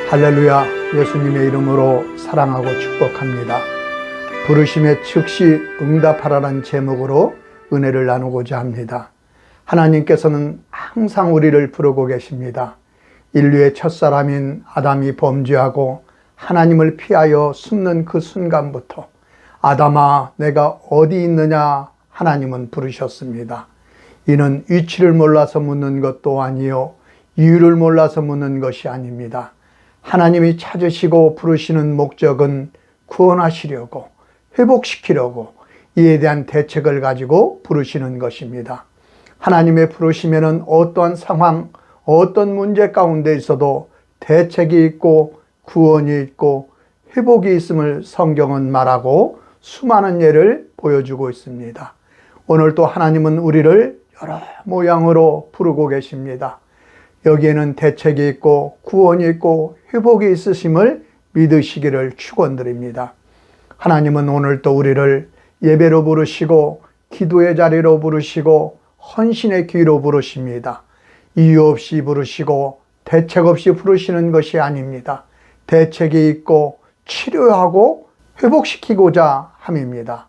할렐루야. 예수님의 이름으로 사랑하고 축복합니다. 부르심에 즉시 응답하라는 제목으로 은혜를 나누고자 합니다. 하나님께서는 항상 우리를 부르고 계십니다. 인류의 첫사람인 아담이 범죄하고 하나님을 피하여 숨는 그 순간부터 아담아 내가 어디 있느냐 하나님은 부르셨습니다. 이는 위치를 몰라서 묻는 것도 아니요 이유를 몰라서 묻는 것이 아닙니다. 하나님이 찾으시고 부르시는 목적은 구원하시려고, 회복시키려고, 이에 대한 대책을 가지고 부르시는 것입니다. 하나님의 부르심에는 어떠한 상황, 어떤 문제 가운데 있어도 대책이 있고 구원이 있고 회복이 있음을 성경은 말하고 수많은 예를 보여주고 있습니다. 오늘도 하나님은 우리를 여러 모양으로 부르고 계십니다. 여기에는 대책이 있고 구원이 있고 회복이 있으심을 믿으시기를 축원드립니다. 하나님은 오늘도 우리를 예배로 부르시고 기도의 자리로 부르시고 헌신의 기로 부르십니다. 이유 없이 부르시고 대책 없이 부르시는 것이 아닙니다. 대책이 있고 치료하고 회복시키고자 함입니다.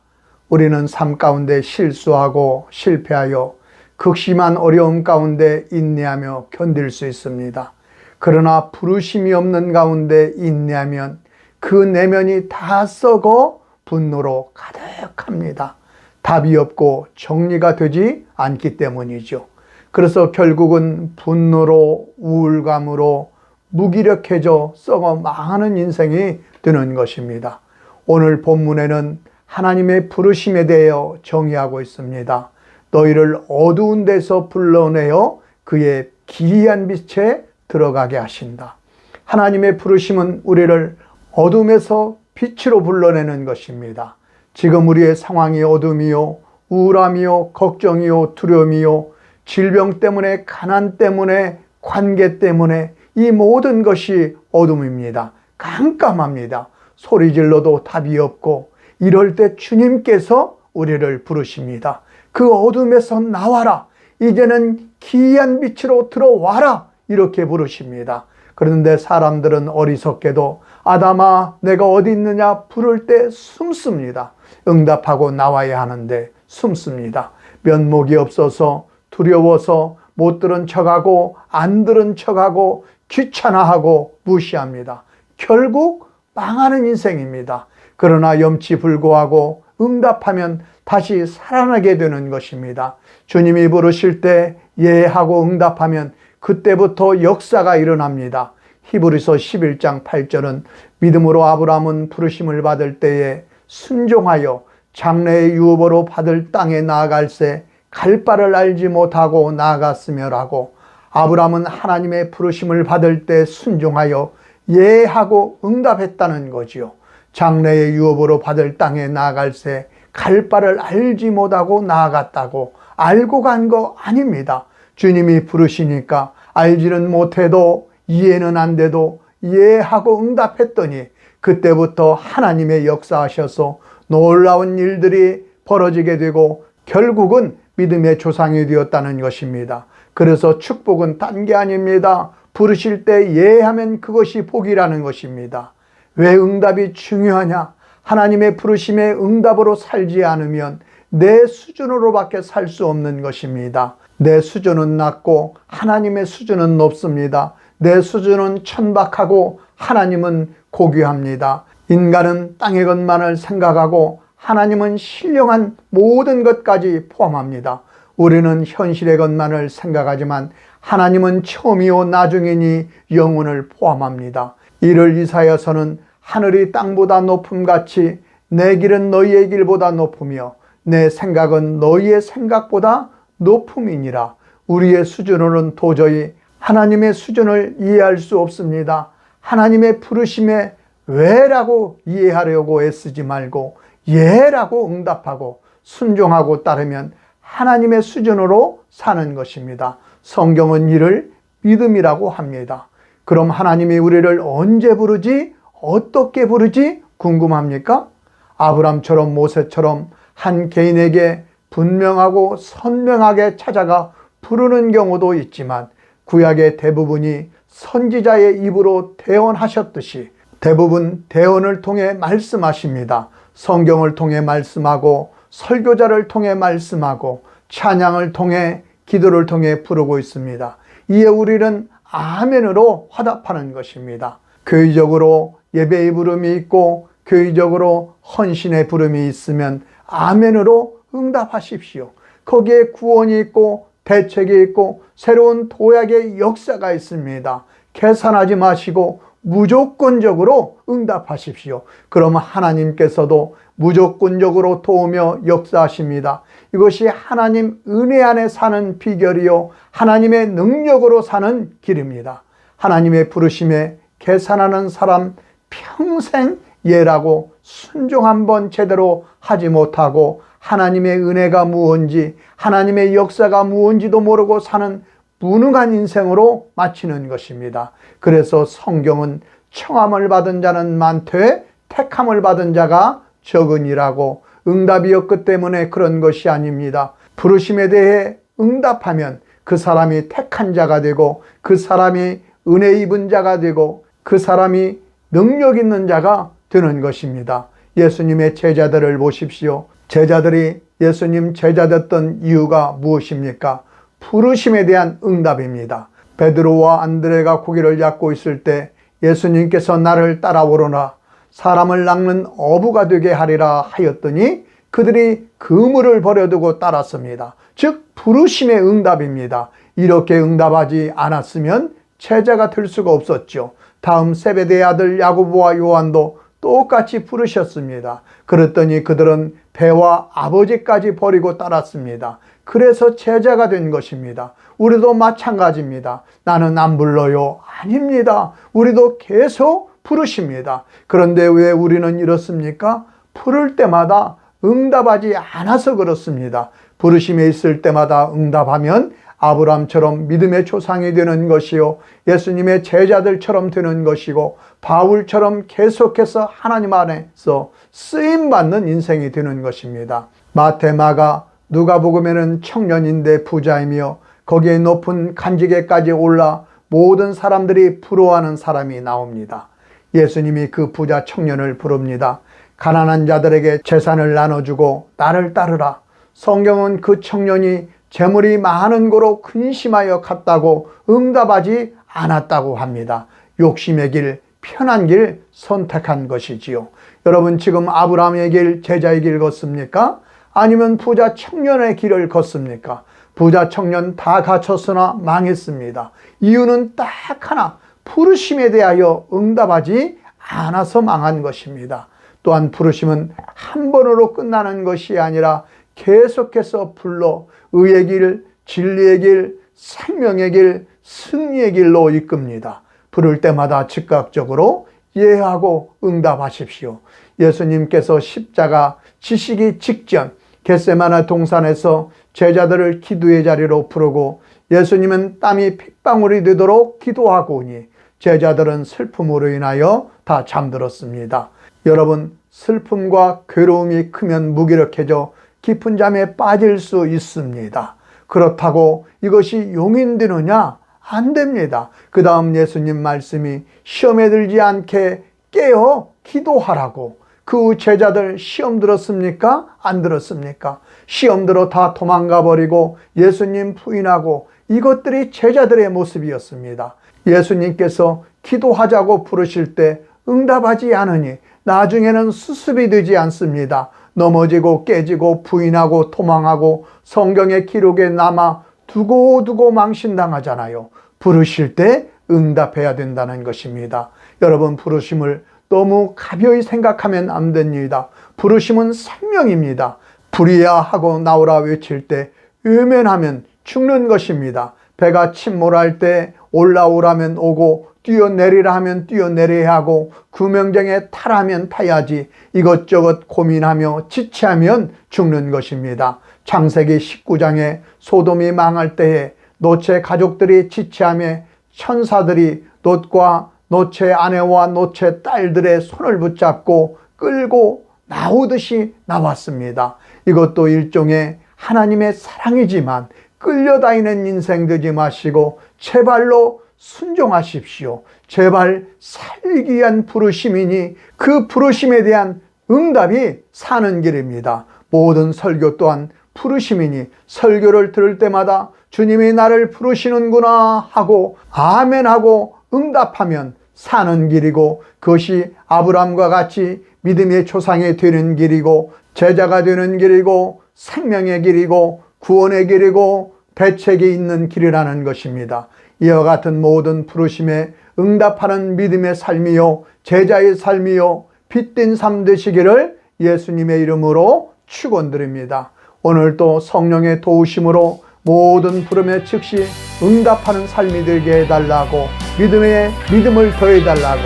우리는 삶 가운데 실수하고 실패하여 극심한 어려움 가운데 인내하며 견딜 수 있습니다. 그러나 부르심이 없는 가운데 인내하면 그 내면이 다 썩어 분노로 가득합니다. 답이 없고 정리가 되지 않기 때문이죠. 그래서 결국은 분노로 우울감으로 무기력해져 썩어 망하는 인생이 되는 것입니다. 오늘 본문에는 하나님의 부르심에 대하여 정의하고 있습니다. 너희를 어두운 데서 불러내어 그의 기이한 빛에 들어가게 하신다. 하나님의 부르심은 우리를 어둠에서 빛으로 불러내는 것입니다. 지금 우리의 상황이 어둠이요, 우울함이요, 걱정이요, 두려움이요, 질병 때문에, 가난 때문에, 관계 때문에 이 모든 것이 어둠입니다. 깜깜합니다. 소리 질러도 답이 없고 이럴 때 주님께서 우리를 부르십니다. 그 어둠에서 나와라. 이제는 기이한 빛으로 들어와라. 이렇게 부르십니다. 그런데 사람들은 어리석게도 아담아 내가 어디 있느냐 부를 때 숨습니다. 응답하고 나와야 하는데 숨습니다. 면목이 없어서 두려워서 못 들은 척하고 안 들은 척하고 귀찮아하고 무시합니다. 결국 망하는 인생입니다. 그러나 염치불고하고 응답하면 다시 살아나게 되는 것입니다. 주님이 부르실 때 예하고 응답하면 그때부터 역사가 일어납니다. 히브리서 11장 8절은 믿음으로 아브라함은 부르심을 받을 때에 순종하여 장래의 유업으로 받을 땅에 나아갈새 갈 바를 알지 못하고 나아갔으며라고. 아브라함은 하나님의 부르심을 받을 때 순종하여 예하고 응답했다는 거지요. 장래의 유업으로 받을 땅에 나아갈새 갈 바를 알지 못하고 나아갔다고. 알고 간 거 아닙니다. 주님이 부르시니까 알지는 못해도 이해는 안 돼도 예하고 응답했더니 그때부터 하나님의 역사하셔서 놀라운 일들이 벌어지게 되고 결국은 믿음의 조상이 되었다는 것입니다. 그래서 축복은 딴 게 아닙니다. 부르실 때 예하면 그것이 복이라는 것입니다. 왜 응답이 중요하냐? 하나님의 부르심에 응답으로 살지 않으면 내 수준으로밖에 살 수 없는 것입니다. 내 수준은 낮고 하나님의 수준은 높습니다. 내 수준은 천박하고 하나님은 고귀합니다. 인간은 땅의 것만을 생각하고 하나님은 신령한 모든 것까지 포함합니다. 우리는 현실의 것만을 생각하지만 하나님은 처음이요 나중이니 영혼을 포함합니다. 이를 이사야서는 하늘이 땅보다 높음같이 내 길은 너희의 길보다 높으며 내 생각은 너희의 생각보다 높음이니라. 우리의 수준으로는 도저히 하나님의 수준을 이해할 수 없습니다. 하나님의 부르심에 왜라고 이해하려고 애쓰지 말고 예라고 응답하고 순종하고 따르면 하나님의 수준으로 사는 것입니다. 성경은 이를 믿음이라고 합니다. 그럼 하나님이 우리를 언제 부르지? 어떻게 부르지? 궁금합니까? 아브람처럼 모세처럼 한 개인에게 분명하고 선명하게 찾아가 부르는 경우도 있지만 구약의 대부분이 선지자의 입으로 대언하셨듯이 대부분 대언을 통해 말씀하십니다. 성경을 통해 말씀하고 설교자를 통해 말씀하고 찬양을 통해 기도를 통해 부르고 있습니다. 이에 우리는 아멘으로 화답하는 것입니다. 교의적으로 예배의 부름이 있고 교의적으로 헌신의 부름이 있으면 아멘으로 응답하십시오. 거기에 구원이 있고 대책이 있고 새로운 도약의 역사가 있습니다. 계산하지 마시고 무조건적으로 응답하십시오. 그러면 하나님께서도 무조건적으로 도우며 역사하십니다. 이것이 하나님 은혜 안에 사는 비결이요 하나님의 능력으로 사는 길입니다. 하나님의 부르심에 계산하는 사람 평생 예라고 순종 한번 제대로 하지 못하고 하나님의 은혜가 무언지 하나님의 역사가 무언지도 모르고 사는 무능한 인생으로 마치는 것입니다. 그래서 성경은 청함을 받은 자는 많되 택함을 받은 자가 적으니라고 응답이 없기 때문에 그런 것이 아닙니다. 부르심에 대해 응답하면 그 사람이 택한 자가 되고 그 사람이 은혜 입은 자가 되고 그 사람이 능력 있는 자가 되는 것입니다. 예수님의 제자들을 보십시오. 제자들이 예수님 제자 됐던 이유가 무엇입니까? 부르심에 대한 응답입니다. 베드로와 안드레가 고기를 잡고 있을 때 예수님께서 나를 따라오너라 사람을 낚는 어부가 되게 하리라 하였더니 그들이 그물을 버려두고 따랐습니다. 즉 부르심의 응답입니다. 이렇게 응답하지 않았으면 제자가 될 수가 없었죠. 다음 세베대의 아들 야고보와 요한도 똑같이 부르셨습니다. 그랬더니 그들은 배와 아버지까지 버리고 따랐습니다. 그래서 제자가 된 것입니다. 우리도 마찬가지입니다. 나는 안 불러요. 아닙니다. 우리도 계속 부르십니다. 그런데 왜 우리는 이렇습니까? 부를 때마다 응답하지 않아서 그렇습니다. 부르심에 있을 때마다 응답하면 아브라함처럼 믿음의 조상이 되는 것이요 예수님의 제자들처럼 되는 것이고 바울처럼 계속해서 하나님 안에서 쓰임받는 인생이 되는 것입니다. 마태, 마가, 누가복음에는 청년인데 부자이며 거기에 높은 간직에까지 올라 모든 사람들이 부러워하는 사람이 나옵니다. 예수님이 그 부자 청년을 부릅니다. 가난한 자들에게 재산을 나눠주고 나를 따르라. 성경은 그 청년이 재물이 많은 고로 근심하여 갔다고 응답하지 않았다고 합니다. 욕심의 길, 편한 길 선택한 것이지요. 여러분 지금 아브라함의 길, 제자의 길 걷습니까? 아니면 부자 청년의 길을 걷습니까? 부자 청년 다 갖췄으나 망했습니다. 이유는 딱 하나, 부르심에 대하여 응답하지 않아서 망한 것입니다. 또한 부르심은 한 번으로 끝나는 것이 아니라 계속해서 불러 의의 길, 진리의 길, 생명의 길, 승리의 길로 이끕니다. 부를 때마다 즉각적으로 예하고 응답하십시오. 예수님께서 십자가 지시기 직전 겟세마네 동산에서 제자들을 기도의 자리로 부르고 예수님은 땀이 핏방울이 되도록 기도하고 오니 제자들은 슬픔으로 인하여 다 잠들었습니다. 여러분, 슬픔과 괴로움이 크면 무기력해져 깊은 잠에 빠질 수 있습니다. 그렇다고 이것이 용인되느냐? 안 됩니다. 그 다음 예수님 말씀이 시험에 들지 않게 깨어 기도하라고. 그 제자들 시험 들었습니까? 안 들었습니까? 시험 들어 다 도망가 버리고 예수님 부인하고 이것들이 제자들의 모습이었습니다. 예수님께서 기도하자고 부르실 때 응답하지 않으니 나중에는 수습이 되지 않습니다. 넘어지고 깨지고 부인하고 도망하고 성경의 기록에 남아 두고두고 망신당하잖아요. 부르실 때 응답해야 된다는 것입니다. 여러분, 부르심을 너무 가벼이 생각하면 안 됩니다. 부르심은 생명입니다. 불이야 하고 나오라 외칠 때 외면하면 죽는 것입니다. 배가 침몰할 때 올라오라면 오고 뛰어내리라 하면 뛰어내려야 하고 구명정에 타라면 타야지 이것저것 고민하며 지체하면 죽는 것입니다. 창세기 19장에 소돔이 망할 때에 롯의 가족들이 지체하며 천사들이 롯과 롯의 아내와 롯의 딸들의 손을 붙잡고 끌고 나오듯이 나왔습니다. 이것도 일종의 하나님의 사랑이지만 끌려다니는 인생 되지 마시고 제발로 순종하십시오. 제발 살기 위한 부르심이니 그 부르심에 대한 응답이 사는 길입니다. 모든 설교 또한 부르심이니 설교를 들을 때마다 주님이 나를 부르시는구나 하고 아멘하고 응답하면 사는 길이고, 그것이 아브라함과 같이 믿음의 조상이 되는 길이고 제자가 되는 길이고 생명의 길이고 구원의 길이고 대책이 있는 길이라는 것입니다. 이와 같은 모든 부르심에 응답하는 믿음의 삶이요 제자의 삶이요 빛된 삶 되시기를 예수님의 이름으로 축원드립니다. 오늘도 성령의 도우심으로 모든 부름에 즉시 응답하는 삶이 되게 해달라고, 믿음을 더해달라고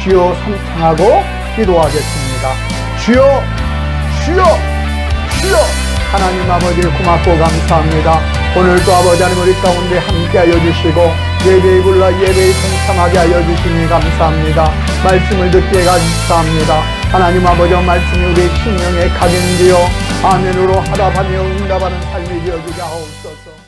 주여 삼창하고 기도하겠습니다. 주여, 주여, 주여. 하나님 아버지 고맙고 감사합니다. 오늘도 아버지 하나님 우리 가운데 함께하여 주시고 예배에 불러 예배에 동참하게 하여 주시니 감사합니다. 말씀을 듣게 감사합니다. 하나님 아버지 말씀이 우리 심령에 각인되어 아멘으로 하답하며 응답하는 삶이 되어지게 하옵소서.